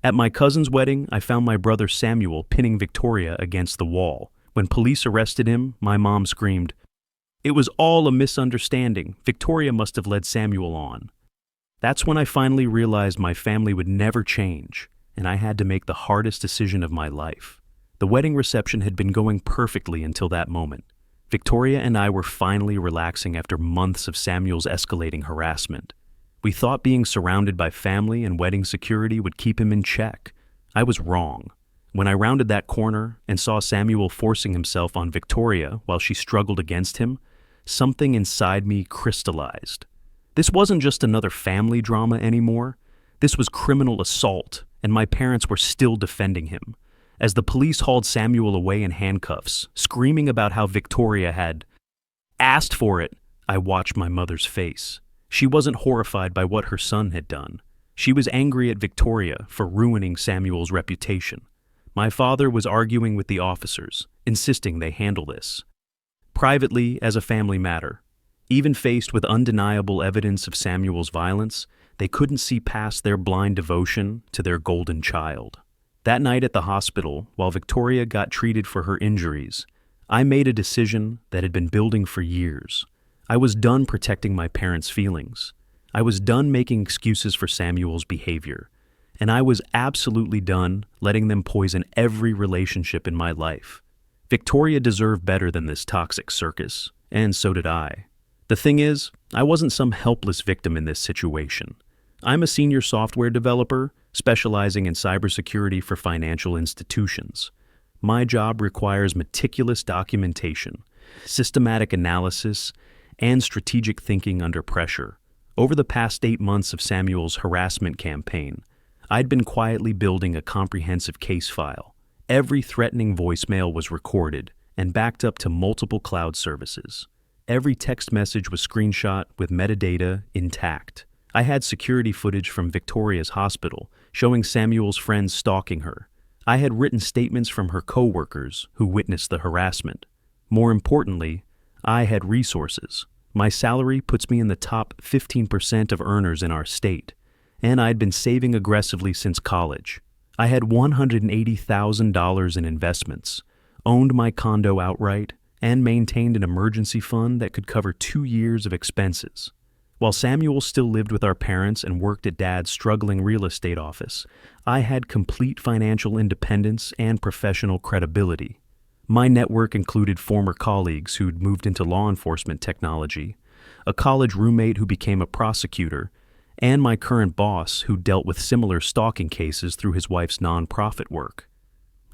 At my cousin's wedding, I found my brother Samuel pinning Victoria against the wall. When police arrested him, my mom screamed, "It was all a misunderstanding. Victoria must have led Samuel on." That's when I finally realized my family would never change, and I had to make the hardest decision of my life. The wedding reception had been going perfectly until that moment. Victoria and I were finally relaxing after months of Samuel's escalating harassment. We thought being surrounded by family and wedding security would keep him in check. I was wrong. When I rounded that corner and saw Samuel forcing himself on Victoria while she struggled against him, something inside me crystallized. This wasn't just another family drama anymore. This was criminal assault, and my parents were still defending him. As the police hauled Samuel away in handcuffs, screaming about how Victoria had asked for it, I watched my mother's face. She wasn't horrified by what her son had done. She was angry at Victoria for ruining Samuel's reputation. My father was arguing with the officers, insisting they handle this privately as a family matter. Even faced with undeniable evidence of Samuel's violence, they couldn't see past their blind devotion to their golden child. That night at the hospital, while Victoria got treated for her injuries, I made a decision that had been building for years. I was done protecting my parents' feelings. I was done making excuses for Samuel's behavior. And I was absolutely done letting them poison every relationship in my life. Victoria deserved better than this toxic circus, and so did I. The thing is, I wasn't some helpless victim in this situation. I'm a senior software developer specializing in cybersecurity for financial institutions. My job requires meticulous documentation, systematic analysis, and strategic thinking under pressure. Over the past 8 months of Samuel's harassment campaign, I'd been quietly building a comprehensive case file. Every threatening voicemail was recorded and backed up to multiple cloud services. Every text message was screenshot with metadata intact. I had security footage from Victoria's hospital showing Samuel's friends stalking her. I had written statements from her co-workers who witnessed the harassment. More importantly, I had resources. My salary puts me in the top 15% of earners in our state, and I'd been saving aggressively since college. I had $180,000 in investments, owned my condo outright, and maintained an emergency fund that could cover 2 years of expenses. While Samuel still lived with our parents and worked at Dad's struggling real estate office, I had complete financial independence and professional credibility. My network included former colleagues who'd moved into law enforcement technology, a college roommate who became a prosecutor, and my current boss who dealt with similar stalking cases through his wife's nonprofit work.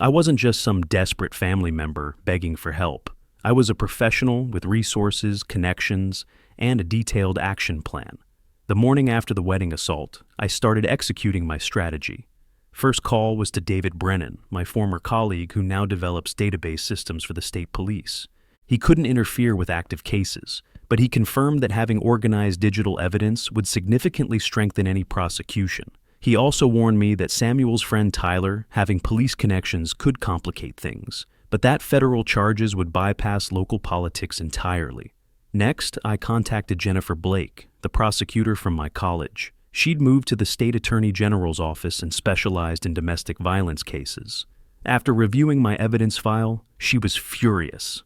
I wasn't just some desperate family member begging for help. I was a professional with resources, connections, and a detailed action plan. The morning after the wedding assault, I started executing my strategy. First call was to David Brennan, my former colleague who now develops database systems for the state police. He couldn't interfere with active cases, but he confirmed that having organized digital evidence would significantly strengthen any prosecution. He also warned me that Samuel's friend Tyler, having police connections, could complicate things, but that federal charges would bypass local politics entirely. Next, I contacted Jennifer Blake, the prosecutor from my college. She'd moved to the state attorney general's office and specialized in domestic violence cases. After reviewing my evidence file, she was furious.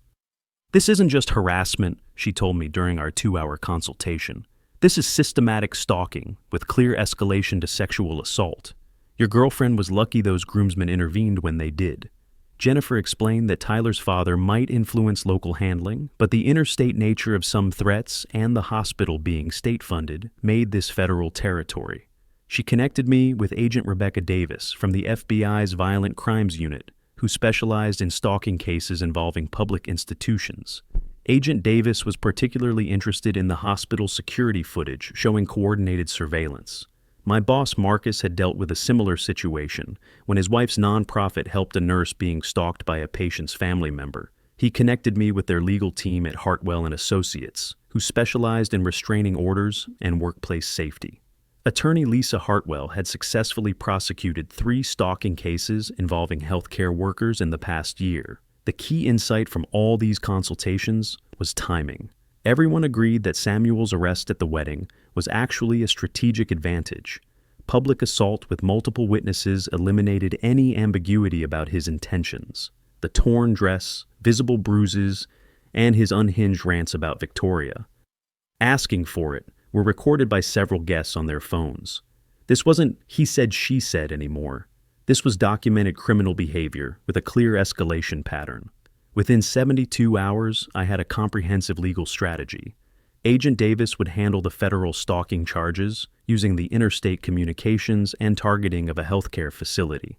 "This isn't just harassment," she told me during our 2-hour consultation. "This is systematic stalking with clear escalation to sexual assault. Your girlfriend was lucky those groomsmen intervened when they did." Jennifer explained that Tyler's father might influence local handling, but the interstate nature of some threats and the hospital being state-funded made this federal territory. She connected me with Agent Rebecca Davis from the FBI's Violent Crimes Unit, who specialized in stalking cases involving public institutions. Agent Davis was particularly interested in the hospital security footage showing coordinated surveillance. My boss Marcus had dealt with a similar situation when his wife's nonprofit helped a nurse being stalked by a patient's family member. He connected me with their legal team at Hartwell & Associates, who specialized in restraining orders and workplace safety. Attorney Lisa Hartwell had successfully prosecuted 3 stalking cases involving healthcare workers in the past year. The key insight from all these consultations was timing. Everyone agreed that Samuel's arrest at the wedding was actually a strategic advantage. Public assault with multiple witnesses eliminated any ambiguity about his intentions. The torn dress, visible bruises, and his unhinged rants about Victoria, asking for it, were recorded by several guests on their phones. This wasn't he said, she said anymore. This was documented criminal behavior with a clear escalation pattern. Within 72 hours, I had a comprehensive legal strategy. Agent Davis would handle the federal stalking charges using the interstate communications and targeting of a healthcare facility.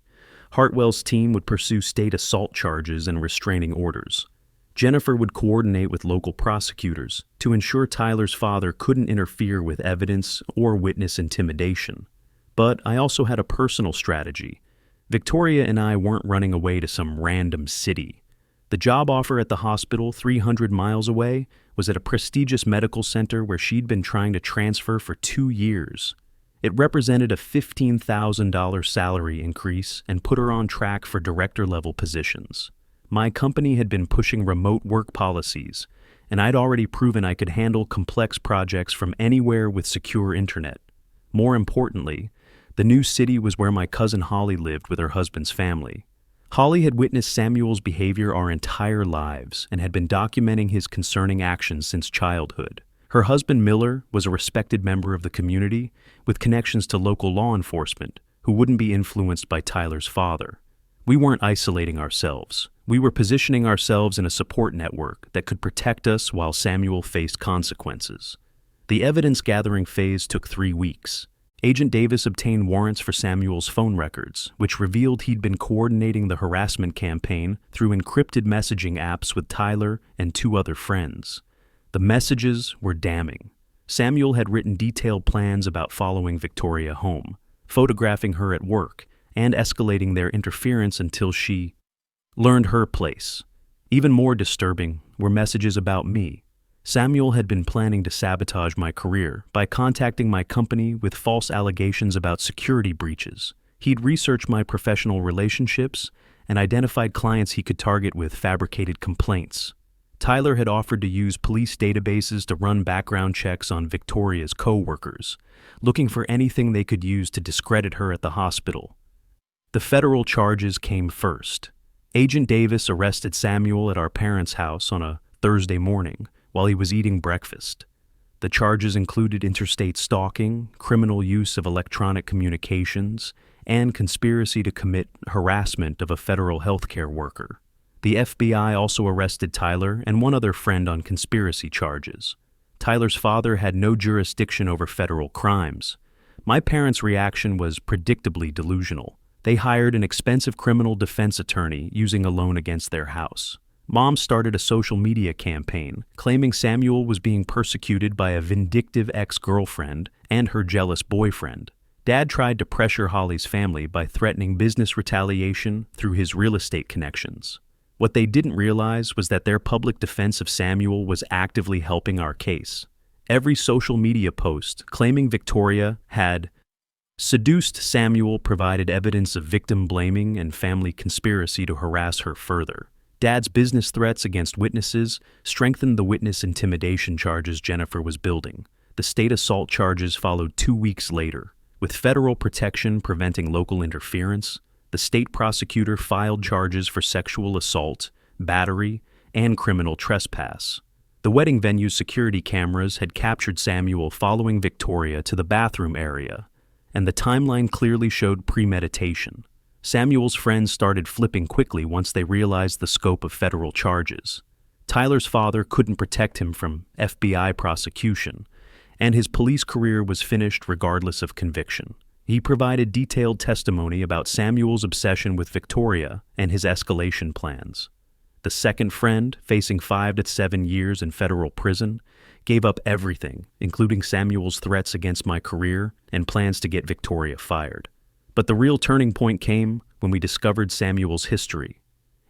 Hartwell's team would pursue state assault charges and restraining orders. Jennifer would coordinate with local prosecutors to ensure Tyler's father couldn't interfere with evidence or witness intimidation. But I also had a personal strategy. Victoria and I weren't running away to some random city. The job offer at the hospital 300 miles away was at a prestigious medical center where she'd been trying to transfer for 2 years. It represented a $15,000 salary increase and put her on track for director-level positions. My company had been pushing remote work policies, and I'd already proven I could handle complex projects from anywhere with secure internet. More importantly, the new city was where my cousin Holly lived with her husband's family. Holly had witnessed Samuel's behavior our entire lives and had been documenting his concerning actions since childhood. Her husband Miller was a respected member of the community with connections to local law enforcement who wouldn't be influenced by Tyler's father. We weren't isolating ourselves. We were positioning ourselves in a support network that could protect us while Samuel faced consequences. The evidence-gathering phase took 3 weeks. Agent Davis obtained warrants for Samuel's phone records, which revealed he'd been coordinating the harassment campaign through encrypted messaging apps with Tyler and 2 other friends. The messages were damning. Samuel had written detailed plans about following Victoria home, photographing her at work, and escalating their interference until she learned her place. Even more disturbing were messages about me. Samuel had been planning to sabotage my career by contacting my company with false allegations about security breaches. He'd researched my professional relationships and identified clients he could target with fabricated complaints. Tyler had offered to use police databases to run background checks on Victoria's co-workers, looking for anything they could use to discredit her at the hospital. The federal charges came first. Agent Davis arrested Samuel at our parents' house on a Thursday morning while he was eating breakfast. The charges included interstate stalking, criminal use of electronic communications, and conspiracy to commit harassment of a federal healthcare worker. The FBI also arrested Tyler and one other friend on conspiracy charges. Tyler's father had no jurisdiction over federal crimes. My parents' reaction was predictably delusional. They hired an expensive criminal defense attorney using a loan against their house. Mom started a social media campaign claiming Samuel was being persecuted by a vindictive ex-girlfriend and her jealous boyfriend. Dad tried to pressure Holly's family by threatening business retaliation through his real estate connections. What they didn't realize was that their public defense of Samuel was actively helping our case. Every social media post claiming Victoria had seduced Samuel provided evidence of victim blaming and family conspiracy to harass her further. Dad's business threats against witnesses strengthened the witness intimidation charges Jennifer was building. The state assault charges followed 2 weeks later. With federal protection preventing local interference, the state prosecutor filed charges for sexual assault, battery, and criminal trespass. The wedding venue's security cameras had captured Samuel following Victoria to the bathroom area, and the timeline clearly showed premeditation. Samuel's friends started flipping quickly once they realized the scope of federal charges. Tyler's father couldn't protect him from FBI prosecution, and his police career was finished regardless of conviction. He provided detailed testimony about Samuel's obsession with Victoria and his escalation plans. The second friend, facing 5 to 7 years in federal prison, gave up everything, including Samuel's threats against my career and plans to get Victoria fired. But the real turning point came when we discovered Samuel's history.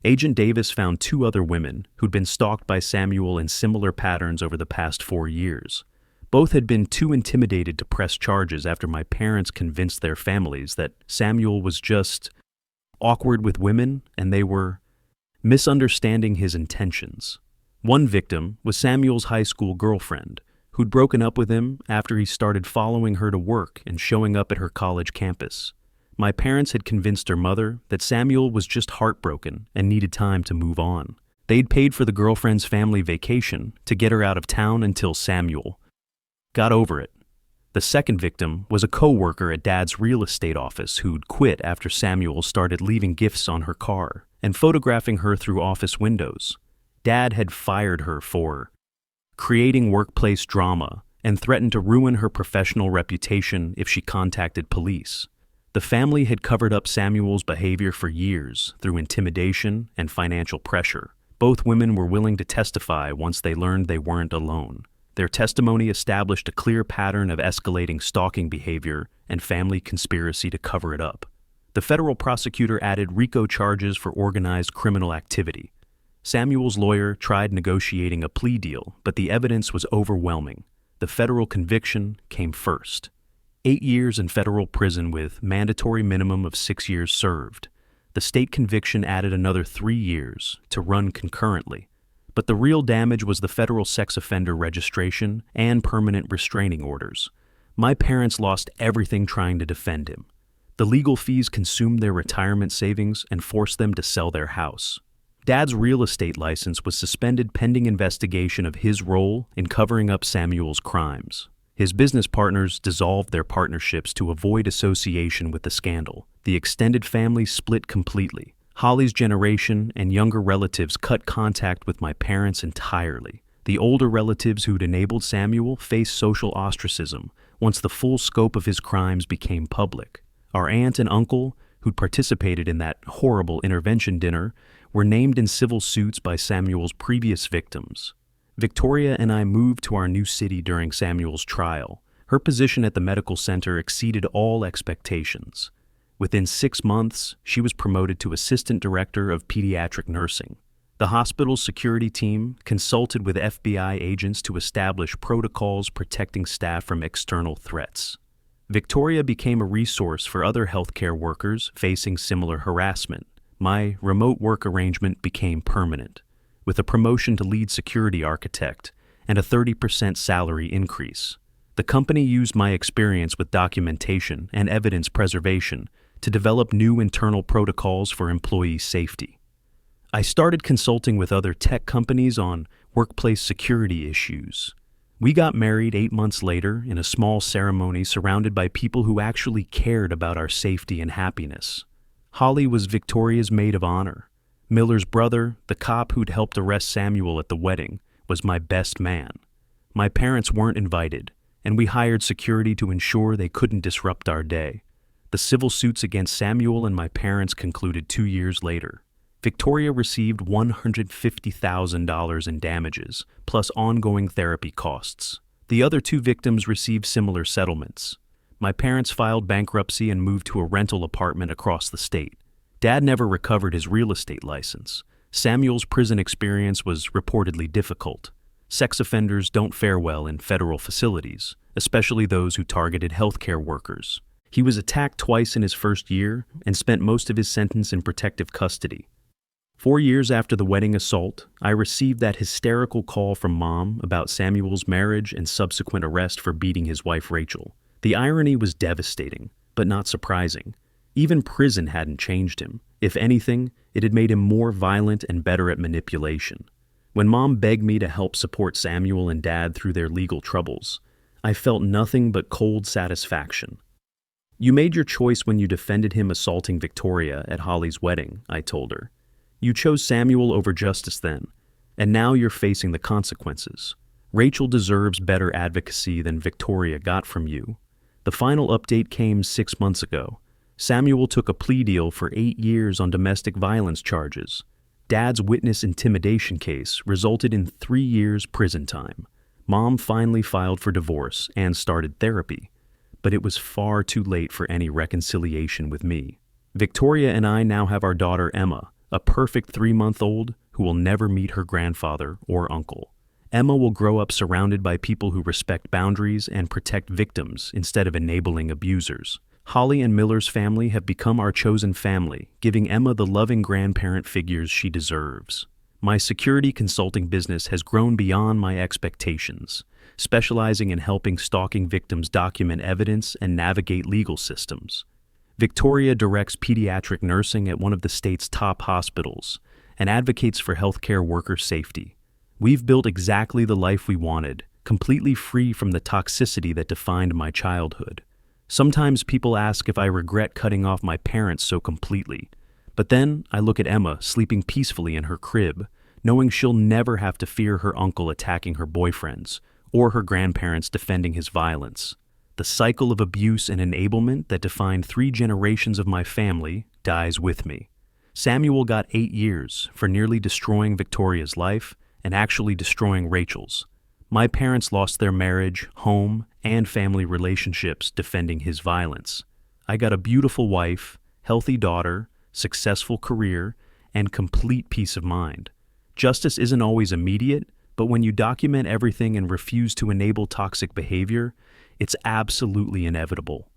Agent Davis found 2 other women who'd been stalked by Samuel in similar patterns over the past 4 years. Both had been too intimidated to press charges after my parents convinced their families that Samuel was just awkward with women and they were misunderstanding his intentions. One victim was Samuel's high school girlfriend, who'd broken up with him after he started following her to work and showing up at her college campus. My parents had convinced her mother that Samuel was just heartbroken and needed time to move on. They'd paid for the girlfriend's family vacation to get her out of town until Samuel got over it. The second victim was a co-worker at Dad's real estate office who'd quit after Samuel started leaving gifts on her car and photographing her through office windows. Dad had fired her for creating workplace drama and threatened to ruin her professional reputation if she contacted police. The family had covered up Samuel's behavior for years through intimidation and financial pressure. Both women were willing to testify once they learned they weren't alone. Their testimony established a clear pattern of escalating stalking behavior and family conspiracy to cover it up. The federal prosecutor added RICO charges for organized criminal activity. Samuel's lawyer tried negotiating a plea deal, but the evidence was overwhelming. The federal conviction came first. 8 years in federal prison with mandatory minimum of 6 years served. The state conviction added another 3 years to run concurrently. But the real damage was the federal sex offender registration and permanent restraining orders. My parents lost everything trying to defend him. The legal fees consumed their retirement savings and forced them to sell their house. Dad's real estate license was suspended pending investigation of his role in covering up Samuel's crimes. His business partners dissolved their partnerships to avoid association with the scandal. The extended family split completely. Holly's generation and younger relatives cut contact with my parents entirely. The older relatives who'd enabled Samuel faced social ostracism once the full scope of his crimes became public. Our aunt and uncle, who'd participated in that horrible intervention dinner, were named in civil suits by Samuel's previous victims. Victoria and I moved to our new city during Samuel's trial. Her position at the medical center exceeded all expectations. Within 6 months, she was promoted to assistant director of pediatric nursing. The hospital's security team consulted with FBI agents to establish protocols protecting staff from external threats. Victoria became a resource for other healthcare workers facing similar harassment. My remote work arrangement became permanent, with a promotion to lead security architect and a 30% salary increase. The company used my experience with documentation and evidence preservation to develop new internal protocols for employee safety. I started consulting with other tech companies on workplace security issues. We got married 8 months later in a small ceremony surrounded by people who actually cared about our safety and happiness. Holly was Victoria's maid of honor. Miller's brother, the cop who'd helped arrest Samuel at the wedding, was my best man. My parents weren't invited, and we hired security to ensure they couldn't disrupt our day. The civil suits against Samuel and my parents concluded 2 years later. Victoria received $150,000 in damages, plus ongoing therapy costs. The other 2 victims received similar settlements. My parents filed bankruptcy and moved to a rental apartment across the state. Dad never recovered his real estate license. Samuel's prison experience was reportedly difficult. Sex offenders don't fare well in federal facilities, especially those who targeted healthcare workers. He was attacked twice in his first year and spent most of his sentence in protective custody. 4 years after the wedding assault, I received that hysterical call from Mom about Samuel's marriage and subsequent arrest for beating his wife Rachel. The irony was devastating, but not surprising. Even prison hadn't changed him. If anything, it had made him more violent and better at manipulation. When Mom begged me to help support Samuel and Dad through their legal troubles, I felt nothing but cold satisfaction. "You made your choice when you defended him assaulting Victoria at Holly's wedding," I told her. "You chose Samuel over justice then, and now you're facing the consequences. Rachel deserves better advocacy than Victoria got from you." The final update came 6 months ago. Samuel took a plea deal for 8 years on domestic violence charges. Dad's witness intimidation case resulted in 3 years prison time. Mom finally filed for divorce and started therapy, but it was far too late for any reconciliation with me. Victoria and I now have our daughter Emma, a perfect 3-month-old who will never meet her grandfather or uncle. Emma will grow up surrounded by people who respect boundaries and protect victims instead of enabling abusers. Holly and Miller's family have become our chosen family, giving Emma the loving grandparent figures she deserves. My security consulting business has grown beyond my expectations. specializing in helping stalking victims document evidence and navigate legal systems. Victoria directs pediatric nursing at one of the state's top hospitals and advocates for healthcare worker safety. We've built exactly the life we wanted, completely free from the toxicity that defined my childhood. Sometimes people ask if I regret cutting off my parents so completely. But then I look at Emma sleeping peacefully in her crib, knowing she'll never have to fear her uncle attacking her boyfriends or her grandparents defending his violence. The cycle of abuse and enablement that defined 3 generations of my family dies with me. Samuel got 8 years for nearly destroying Victoria's life and actually destroying Rachel's. My parents lost their marriage, home, and family relationships defending his violence. I got a beautiful wife, healthy daughter, successful career, and complete peace of mind. Justice isn't always immediate, but when you document everything and refuse to enable toxic behavior, it's absolutely inevitable.